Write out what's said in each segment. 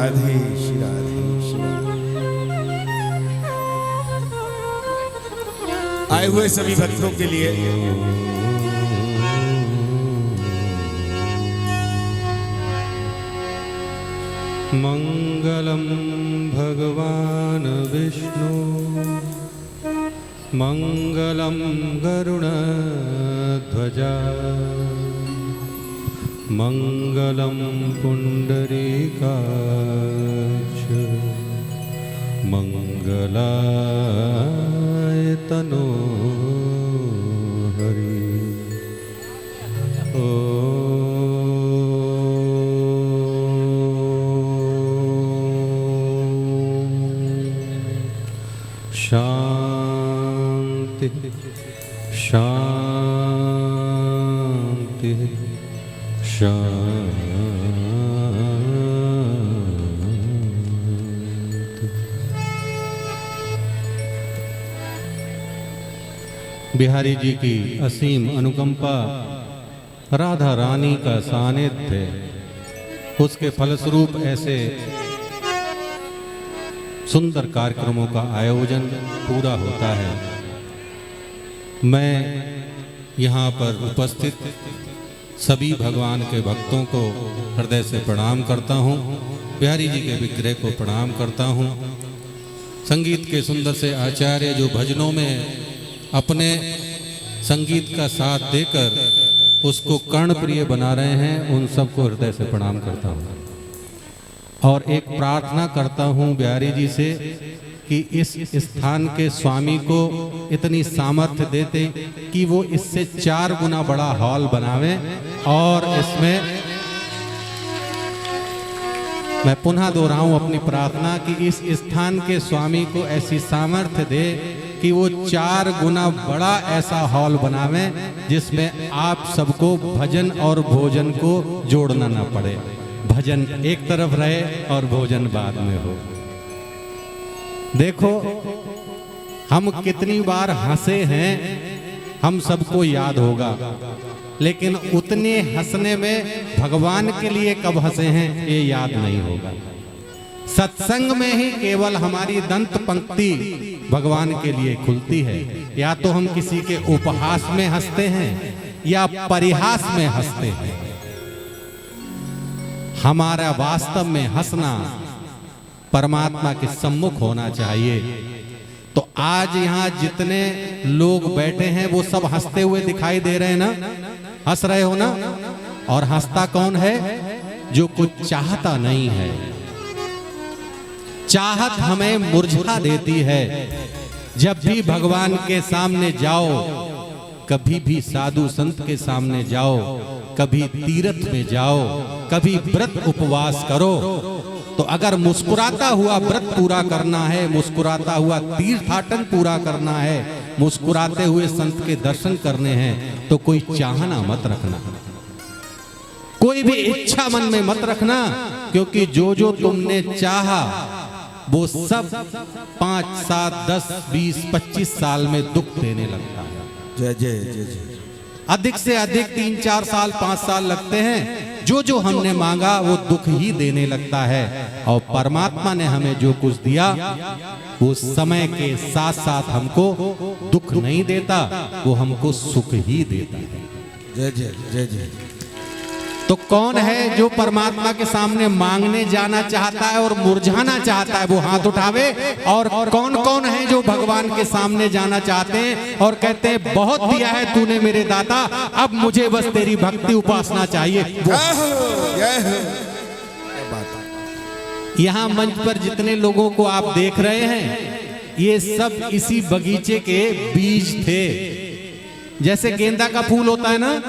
राधे श्री राधे श्री। आए हुए सभी भक्तों के लिए मंगलम भगवान विष्णु मंगलम गरुड़ध्वजा मंगलम पुंडरीकाक्ष मंगलाय तनो हरि। शांति शांति शांति। बिहारी जी की असीम अनुकंपा, राधा रानी का सानिध्य, उसके फलस्वरूप ऐसे सुंदर कार्यक्रमों का आयोजन पूरा होता है। मैं यहाँ पर उपस्थित सभी भगवान के भक्तों को हृदय से प्रणाम करता हूँ। बिहारी जी के विग्रह को प्रणाम करता हूँ। संगीत के सुंदर से आचार्य जो भजनों में अपने संगीत का साथ देकर उसको कर्णप्रिय बना रहे हैं, उन सबको हृदय से प्रणाम करता हूँ। और एक प्रार्थना करता हूँ बिहारी जी से कि इस स्थान के स्वामी को इतनी सामर्थ्य देते कि वो इससे 4 गुना बड़ा हॉल बनावे और इसमें मैं पुनः दोहराऊं अपनी प्रार्थना कि इस स्थान के स्वामी को ऐसी सामर्थ्य दे कि वो 4 गुना बड़ा ऐसा हॉल बनावे जिसमें आप सबको भजन और भोजन को जोड़ना ना पड़े। भजन एक तरफ रहे और भोजन बाद में हो। देखो हम कितनी बार हंसे हैं, हम सबको याद होगा, लेकिन उतने हंसने में भगवान के लिए कब हंसे हैं ये याद नहीं होगा। सत्संग में ही केवल हमारी दंत पंक्ति भगवान के लिए खुलती है। या तो हम किसी के उपहास में हंसते हैं या परिहास में हंसते हैं। हमारा वास्तव में हंसना परमात्मा के सम्मुख होना चाहिए। तो आज यहाँ जितने लोग बैठे हैं वो सब हंसते हुए दिखाई दे रहे हैं ना, हंस रहे हो ना। और हंसता कौन है? जो कुछ चाहता नहीं है। चाहत हमें मुरझा देती है। जब भी भगवान के सामने जाओ, कभी भी साधु संत के सामने जाओ, कभी तीर्थ में जाओ, कभी व्रत उपवास करो, तो अगर मुस्कुराता हुआ व्रत पूरा करना है, मुस्कुराता हुआ तीर्थाटन पूरा करना है, मुस्कुराते हुए संत के दर्शन करने हैं, तो कोई चाहना मत रखना, कोई भी इच्छा मन में मत रखना, क्योंकि जो जो तुमने चाहा वो सब 5, 7, 10, 20, 25 साल में दुख देने लगता है। जय जय जय जय। अधिक से अधिक 3, 4 साल, 5 साल लगते हैं। जो जो हमने मांगा वो दुख ही देने लगता है। और परमात्मा ने हमें जो कुछ दिया वो समय के साथ साथ हमको दुख नहीं देता, वो हमको सुख ही देता है। जय जय जय जय। तो कौन है जो परमात्मा के सामने मांगने जाना चाहता है और मुरझाना चाहता है? वो हाथ उठावे। और कौन कौन है जो भगवान के सामने जाना चाहते हैं और कहते हैं बहुत दिया है तूने मेरे दाता, अब मुझे बस तेरी भक्ति उपासना चाहिए। यहाँ मंच पर जितने लोगों को आप देख रहे हैं, ये सब इसी बगीचे के बीज थे। जैसे गेंदा का फूल होता है ना,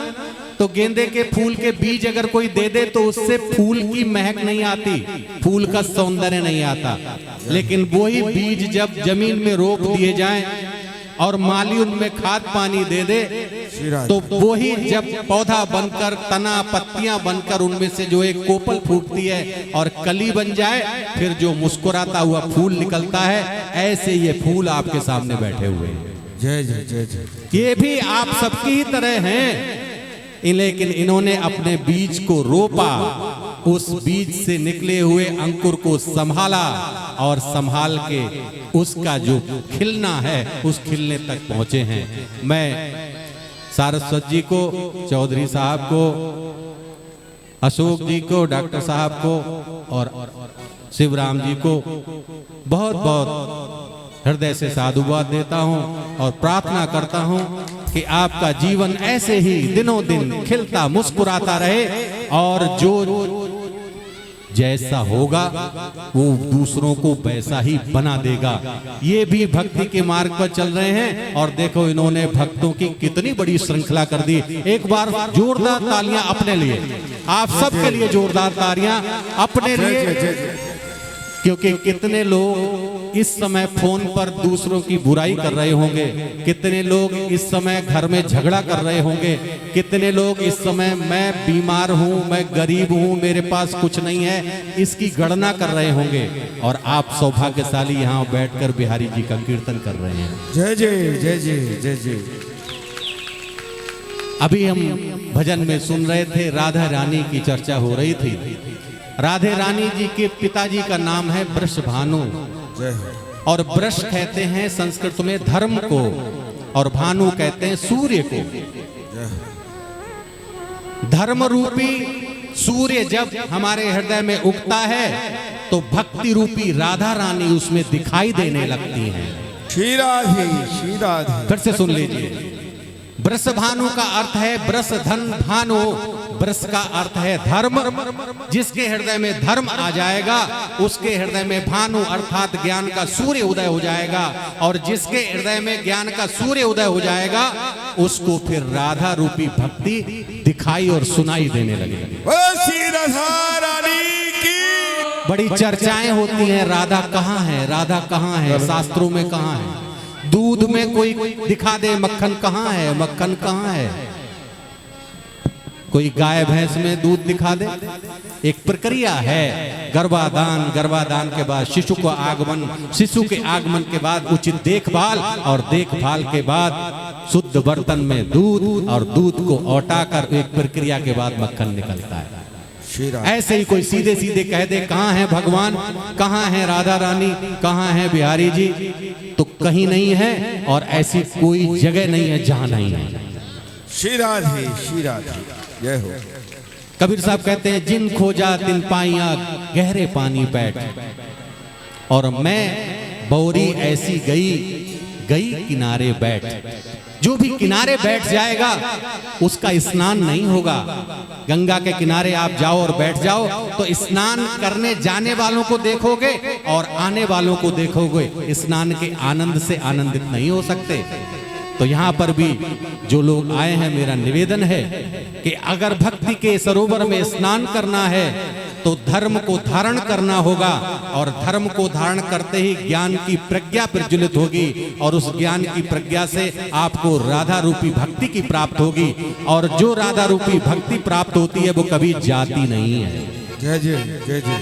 तो गेंदे के फूल के बीज अगर कोई दे दे तो उससे फूल की महक नहीं आती, फूल का सौंदर्य नहीं आता। लेकिन वही बीज जब जमीन में रोप दिए जाएं और माली उनमें खाद पानी दे दे, तो वही जब पौधा बनकर, तना पत्तियां बनकर उनमें से जो एक कोपल फूटती है और कली बन जाए, फिर जो मुस्कुराता हुआ फूल निकलता है, ऐसे ये फूल आपके सामने बैठे हुए हैं। जय जय जय जय। ये भी आप सबकी ही तरह हैं, लेकिन इन्होंने अपने बीज को रोपा उस बीज से निकले हुए अंकुर को संभाला और संभाल के उसका जो खिलना है उस खिलने तक पहुंचे हैं। मैं सारस्वत जी को, चौधरी साहब को, अशोक जी को, डॉक्टर साहब को और शिवराम जी को बहुत बहुत हृदय से साधुवाद देता हूं और प्रार्थना करता हूं कि आपका जीवन ऐसे ही दिनों दिन खिलता मुस्कुराता रहे और जो जैसा होगा वो दूसरों को वैसा ही बना देगा। ये भी भक्ति के मार्ग पर चल रहे हैं और देखो इन्होंने भक्तों की कितनी बड़ी श्रृंखला कर दी। एक बार जोरदार तालियां अपने लिए, आप सबके लिए जोरदार तालियां अपने लिए, क्योंकि कितने लोग इस समय फोन पर दूसरों की बुराई कर रहे होंगे, कितने लोग इस समय घर में झगड़ा कर रहे होंगे, कितने लोग इस समय मैं बीमार हूं, मैं गरीब हूं, मेरे पास कुछ नहीं है, इसकी गणना कर रहे होंगे। और आप सौभाग्यशाली यहाँ बैठकर बिहारी जी का कीर्तन कर रहे हैं। जय जय जय जय जय जय। अभी हम भजन में सुन रहे थे, राधा रानी की चर्चा हो रही थी। राधे रानी जी के पिताजी का नाम है वृषभानु और वृष कहते हैं संस्कृत में धर्म को और भानु कहते हैं सूर्य को। धर्म रूपी सूर्य जब हमारे हृदय में उगता है तो भक्ति रूपी राधा रानी उसमें दिखाई देने लगती हैं। श्री राधे श्री राधे। फिर से सुन लीजिए, वृषभानु का अर्थ है वृष धन भानु, वृष का अर्थ है धर्म। जिसके हृदय में धर्म आ जाएगा उसके हृदय में भानु अर्थात ज्ञान का सूर्य उदय हो जाएगा और जिसके हृदय में ज्ञान का सूर्य उदय हो जाएगा उसको फिर राधा रूपी भक्ति दिखाई और सुनाई देने लगेगी। श्री राधा रानी की बड़ी चर्चाएं होती हैं, राधा कहाँ है, राधा कहाँ है, शास्त्रों में कहाँ है। दूध में कोई दिखा दे मक्खन कहाँ है, मक्खन कहाँ है। कोई गाय भैंस में दूध दिखा दे। एक प्रक्रिया है, गर्भाधान, गर्भाधान के बाद शिशु को आगमन, शिशु के आगमन के बाद उचित देखभाल और देखभाल के बाद शुद्ध बर्तन में दूध और दूध को औटाकर एक प्रक्रिया के बाद मक्खन निकलता है। ऐसे ही कोई सीधे सीधे कह दे कहाँ है भगवान, कहाँ है राधा रानी, कहाँ है बिहारी जी, तो कहीं नहीं है और ऐसी कोई जगह नहीं है जहाँ नहीं है। श्री राधे श्री राधे जय हो। कबीर साहब कहते हैं जिन खोजा तिन पाइया गहरे पानी बैठ, और मैं बौरी ऐसी गई गई किनारे बैठ। जो भी किनारे बैठ जाएगा उसका स्नान नहीं होगा। गंगा के किनारे आप जाओ और बैठ जाओ तो स्नान करने जाने वालों को देखोगे और आने वालों को देखोगे, स्नान के आनंद से आनंदित नहीं हो सकते। तो यहाँ पर भी जो लोग आए हैं, मेरा निवेदन है कि अगर भक्ति के सरोवर में स्नान करना है तो धर्म को धारण करना होगा और धर्म को धारण करते ही ज्ञान की प्रज्ञा प्रज्वलित होगी और उस ज्ञान की प्रज्ञा से आपको राधा रूपी भक्ति की प्राप्त होगी और जो राधा रूपी भक्ति प्राप्त होती है वो कभी जाती नहीं है। जय जय जय जय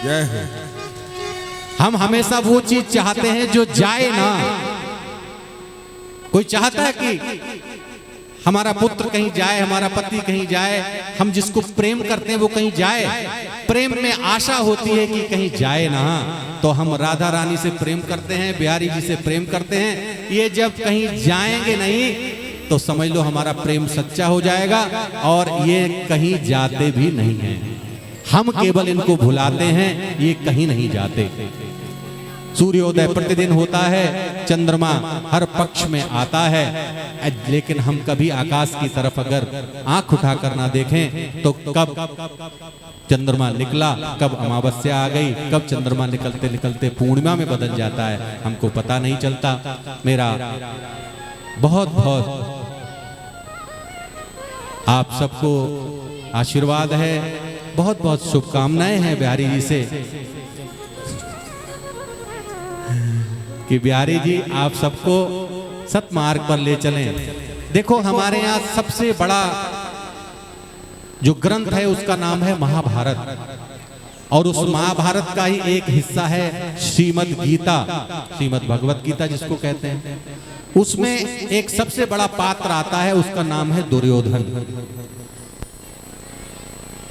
जय हो। हम हमेशा वो चीज चाहते हैं जो जाए ना। कोई चाहता है कि हमारा पुत्र कहीं जाए, हमारा पति कहीं जाए, हम जिसको प्रेम करते हैं वो कहीं जाए। प्रेम में आशा होती है कि कहीं जाए ना। तो हम राधा रानी से प्रेम करते हैं, बिहारी जी से प्रेम करते हैं। ये जब कहीं जाएंगे नहीं तो समझ लो हमारा प्रेम सच्चा हो जाएगा और ये कहीं जाते भी नहीं हैं। हम केवल इनको भुलाते हैं, ये कहीं नहीं जाते। सूर्योदय प्रतिदिन होता है, चंद्रमा हर पक्ष में आता है, लेकिन हम कभी आकाश की तरफ अगर आंख उठाकर ना देखें तो कब चंद्रमा निकला, कब अमावस्या आ गई, कब चंद्रमा निकलते निकलते पूर्णिमा में बदल जाता है, हमको पता नहीं चलता। मेरा बहुत बहुत आप सबको आशीर्वाद है, बहुत बहुत शुभकामनाएं हैं बिहारी जी से कि बिहारी जी आप सबको सतमार्ग पर ले चलें। देखो हमारे यहाँ सबसे बड़ा जो ग्रंथ है उसका नाम है महाभारत और उस महाभारत का ही एक हिस्सा है श्रीमद् गीता, श्रीमद् भगवत गीता जिसको कहते हैं। उसमें एक सबसे बड़ा पात्र आता है, उसका नाम है दुर्योधन।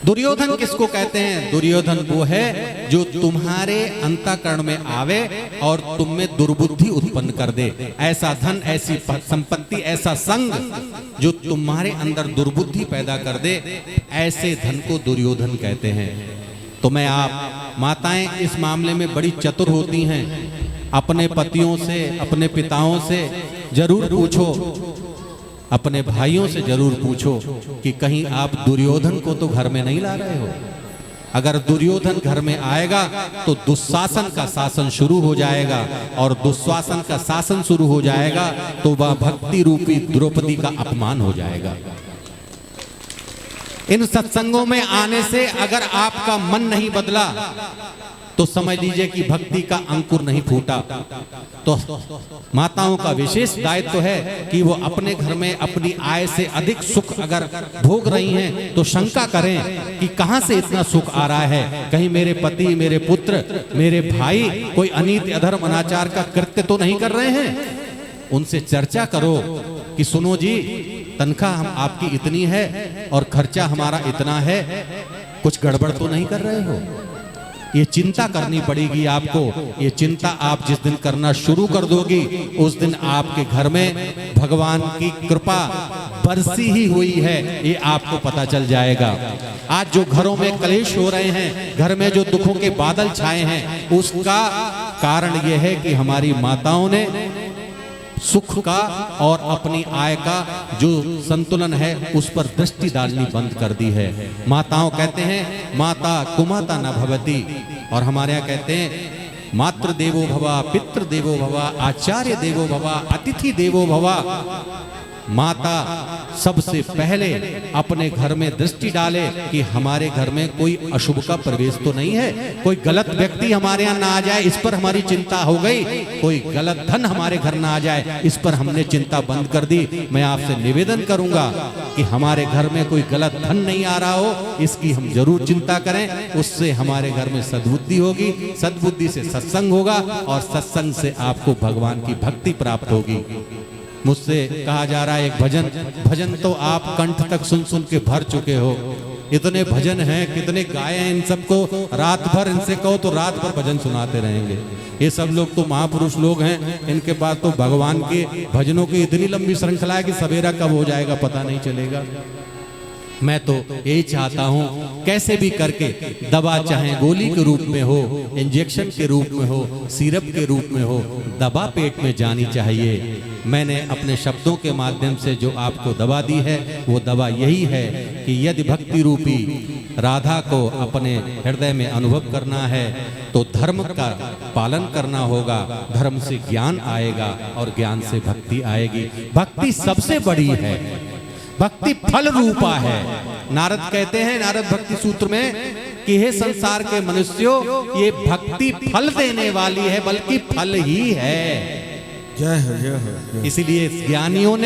दुर्योधन किसको कहते हैं? दुर्योधन वो है जो तुम्हारे अंतःकरण में आवे और तुम में दुर्बुद्धि उत्पन्न कर दे। ऐसा धन, ऐसी संपत्ति, ऐसा संग जो तुम्हारे अंदर दुर्बुद्धि पैदा कर दे, ऐसे धन को दुर्योधन कहते हैं। तो मैं आप माताएं इस मामले में बड़ी चतुर होती हैं। अपने पतियों से, अपने पिताओं से जरूर पूछो, अपने भाइयों से जरूर पूछो कि कहीं आप दुर्योधन को तो घर में नहीं ला रहे हो। अगर दुर्योधन घर में आएगा तो दुशासन का शासन शुरू हो जाएगा, और दुशासन का शासन शुरू हो जाएगा तो वह भक्ति रूपी द्रौपदी का अपमान हो जाएगा। इन सत्संगों में आने से अगर आपका मन नहीं बदला तो समझ लीजिए कि भक्ति का अंकुर नहीं फूटा। तो माताओं का विशेष दायित्व है कि वो अपने घर में अपनी आय से अधिक सुख अगर भोग रही हैं तो शंका करें कि कहां से इतना सुख आ रहा है। कहीं मेरे पति, मेरे पुत्र, मेरे भाई कोई अनीति, अधर्म, अनाचार का कृत्य तो नहीं कर रहे हैं। उनसे चर्चा करो कि सुनो जी, तनख्वाह हम आपकी इतनी है और खर्चा हमारा इतना है, कुछ गड़बड़ तो नहीं कर रहे हो। ये चिंता करनी पड़ेगी आपको। ये चिंता आप जिस दिन करना शुरू कर दोगी उस दिन आपके घर में भगवान की कृपा बरसी ही हुई है, ये आपको पता चल जाएगा। आज जो घरों में कलेश हो रहे हैं, घर में जो दुखों के बादल छाए हैं, उसका कारण यह है कि हमारी माताओं ने सुख का और अपनी आय का जो संतुलन है उस पर दृष्टि डालनी बंद कर दी है। माताओं कहते हैं माता कुमाता न भवती, और हमारे यहाँ कहते हैं मातृ देवो भवा, पितृ देवो भवा, आचार्य देवो भवा, अतिथि देवो भवा। माता सबसे पहले अपने घर में दृष्टि डाले कि हमारे घर में कोई अशुभ का प्रवेश तो नहीं है, कोई गलत व्यक्ति हमारे यहाँ ना आ जाए, इस पर हमारी चिंता हो गई। कोई गलत धन हमारे घर ना आ जाए, इस पर हमने चिंता बंद कर दी। मैं आपसे निवेदन करूंगा कि हमारे घर में कोई गलत धन नहीं आ रहा हो, इसकी हम जरूर चिंता करें। उससे हमारे घर में सद्बुद्धि होगी, सद्बुद्धि से सत्संग होगा, और सत्संग से आपको भगवान की भक्ति प्राप्त होगी। मुझसे कहा जा रहा है एक भजन तो आप कंठ तक सुन सुन के भर चुके हो। इतने भजन हैं, कितने गाए हैं, इन सबको रात भर इनसे कहो तो रात भर भजन सुनाते रहेंगे। ये सब लोग तो महापुरुष लोग हैं, इनके पास तो भगवान के भजनों की इतनी लंबी श्रृंखला है कि सवेरा कब हो जाएगा पता नहीं चलेगा। मैं तो यही चाहता हूँ कैसे भी करके दवा, चाहे गोली के रूप में हो, इंजेक्शन के रूप में हो, सिरप के रूप में हो, दवा पेट में जानी चाहिए। मैंने अपने शब्दों के माध्यम से जो आपको दवा दी है वो दवा यही है कि यदि भक्ति रूपी राधा को अपने हृदय में अनुभव करना है तो धर्म का पालन करना होगा, धर्म से ज्ञान आएगा और ज्ञान से भक्ति आएगी। भक्ति सबसे बड़ी है, भक्ति फल रूपा है। नारद कहते हैं नारद भक्ति सूत्र में कि हे संसार के मनुष्यों, ये भक्ति फल देने वाली है, बल्कि फल ही है। जय हो, जय हो। इसीलिए ज्ञानियों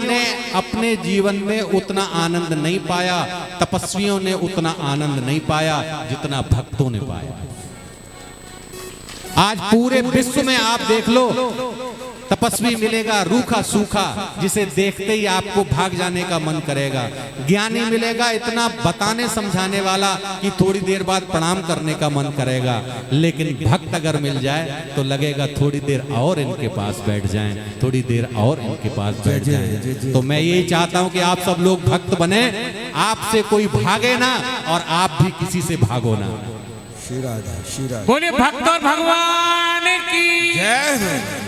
ने अपने जीवन में उतना आनंद नहीं पाया, तपस्वियों ने उतना आनंद नहीं पाया जितना भक्तों ने पाया। आज पूरे विश्व में आप देख लो, तपस्वी मिलेगा रूखा सूखा, जिसे देखते ही आपको भाग जाने का मन करेगा। ज्ञानी मिलेगा इतना बताने समझाने वाला कि थोड़ी देर बाद प्रणाम करने का मन करेगा। लेकिन भक्त अगर मिल जाए तो लगेगा थोड़ी देर और इनके पास बैठ जाएं, थोड़ी देर और इनके पास बैठ जाएं। तो मैं यही चाहता हूं कि आप सब लोग भक्त बने, आपसे कोई भागे ना और आप भी किसी से भागो ना। श्री राधा, श्री राधा। बोले भक्त और भगवान की जय हो।